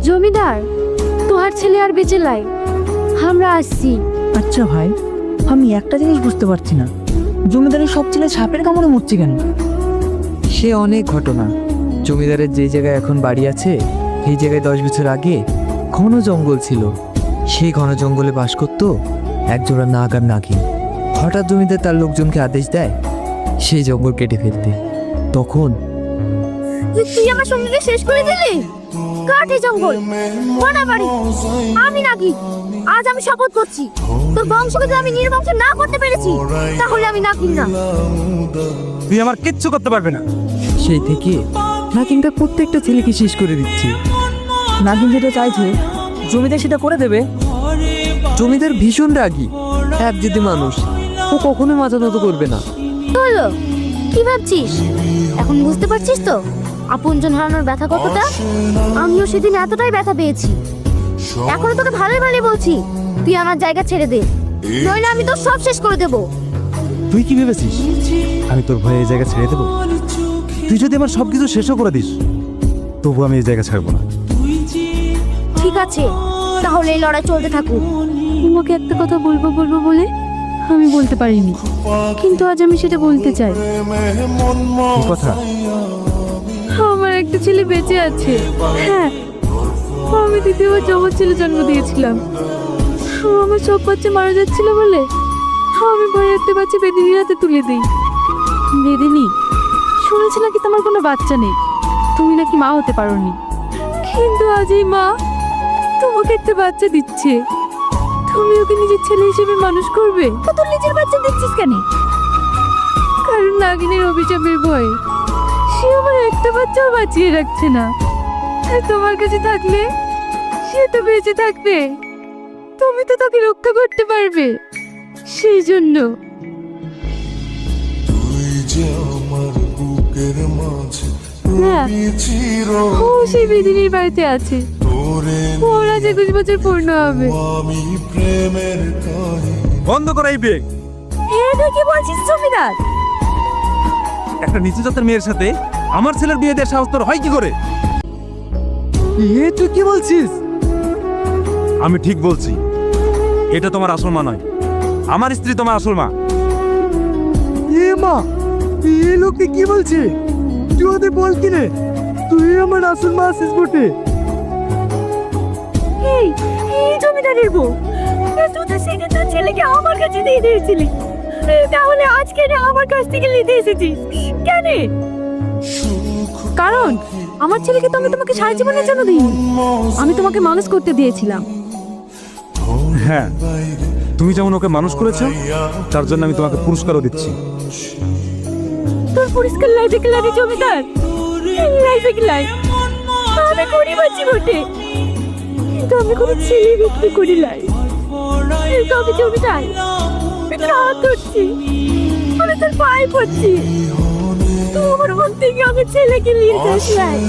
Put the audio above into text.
জমিদার, তোহার ছেলে আর বেঁচে লাই, আমরা আসছি। আচ্ছা ভাই, আমি একটা জিনিস বুঝতে পারছি না, জমিদারের সব ছেলে সাপের কামড়ে মরছে কেন? সে অনেক ঘটনা। জমিদারের যে জায়গায় এখন বাড়ি আছে সেই জায়গায় 10 বছর আগে ঘন জঙ্গল ছিল। সেই ঘন জঙ্গলে বাস করতো একজোড়া নাগ আর নাগিন। হঠাৎ জমিদার তার লোকজনকে আদেশ দেয় সেই জঙ্গল কেটে ফেলতে। তখন তুই আমার সঙ্গীকে শেষ করে দিলি। কাঠে জঙ্গল, বনা বাড়ি, আমি নাকি আজ আমি শপথ করছি, তোর বংশকে যদি আমি নির্বংশ না করতে পেরেছি তাহলে আমি নাকি না। তুই আমার কিচ্ছু করতে পারবে না। সেই থেকে নাগিন তার প্রত্যেকটা ছেলেকে শেষ করে দিচ্ছে। নাগিন যেটা চাইছে জমিদার সেটা করে দেবে। জমিদার ভীষণ রাগী, এক যদি মানুষ, ও কখনোই মাথা নত করবে না। হলো কি ভাবছিস? এখন বুঝতে পারছিস তো আপনজন হারানোর ব্যথা কতটা? আমিও সেদিন এতটাই ব্যথা পেয়েছি। এখনো তোকে ভালোই ভালোই বলছি, তুই আমার জায়গা ছেড়ে দে, নইলে আমি তোর সব শেষ করে দেবো। তুই কি ভেবেছিস আমি তোর ভয়ে এই জায়গা ছেড়ে দেবো? তুই যদি আমার সবকিছু শেষও করে দিস তবু আমি এই জায়গা ছাড়বো না। ঠিক আছে, তাহলে এই লড়াই চলতে থাকুক। তোমাকে একটা কথা বলবো বলবো বলে আমি বলতে পারিনি, কিন্তু আজ আমি সেটা বলতে চাই। কি কথা? আমার একটা ছেলে বেঁচে আছে। হ্যাঁ, আমি দ্বিতীয়বার জমজ ছেলে জন্ম দিয়েছিলাম। আমার সব বাচ্চা মারা যাচ্ছিল বলে আমি ভয়ে একটা বাচ্চা বেদিনীর হাতে তুলে দিই। বেদিনী, শুনেছি নাকি তোমার কোনো বাচ্চা নেই, তুমি নাকি মা হতে পারোনি, কিন্তু আজ এই মা তোমাকে একটা বাচ্চা দিচ্ছে। তুমি ওকে নিজের ছেলে হিসেবে মানুষ করবে। তোর নিজের বাচ্চা দিচ্ছিস কেন? কারণ নাগিনের অভিশাপের ভয়ে সে আমার একটা বাচ্চাও বাঁচিয়ে রাখছে না। আর তোমার কাছে থাকলে সে তো বেঁচে থাকবে, তুমি তো তাকে রক্ষা করতে পারবে। সেই জন্য হ্যাঁ, ও সেই বেদিনীর বাড়িতে আছে। ওরা 21 বছর পূর্ণ হবে। বন্ধ কর এই বিয়ে। এটা কি বলছিস জমিদার? একটা নিচু জাতের মেয়ের সাথে আমার ছেলের বিয়ে দেওয়ার সাহস তোর হয় কি করে? এ তুই কি বলছিস? আমি ঠিক বলছি, এটা তোমার আসল মা নয়, আমার স্ত্রী তোমার আসল মা। এ মা, এ লোককে কি বলছে? তুই ওদের বল কিনে তুই আমার আসল মা আছিস বটে। এই এই জমিদারের বউ, তুই তো সেদিন তোর ছেলেকে আমার কাছে দিয়ে দিয়েছিলি, তাহলে আজকে আমার কাছ থেকে নিতে এসেছিস কেন? কারণ আমার ছেলেকে তো আমি তোমাকে সারা জীবনের জন্য দিইনি, আমি তোমাকে মানুষ করতে দিয়েছিলাম। হ্যাঁ, তুমি যেমন ওকে মানুষ করেছো তার জন্য আমি তোমাকে পুরস্কারও দিচ্ছি। তোর পরিষ্কার লাইফে কি লাগে জমিদার? লাইফে কি লাই? আমি গরিব আছি বটে, কিন্তু আমি কোনো ছেলে বিক্রি করি লাই। তবে জমিদার, আমি হাত ধরছি, আমি তোর পায়ে পড়ছি, তুই আমার মন থেকে আমার ছেলেকে নিয়ে যাস লাই।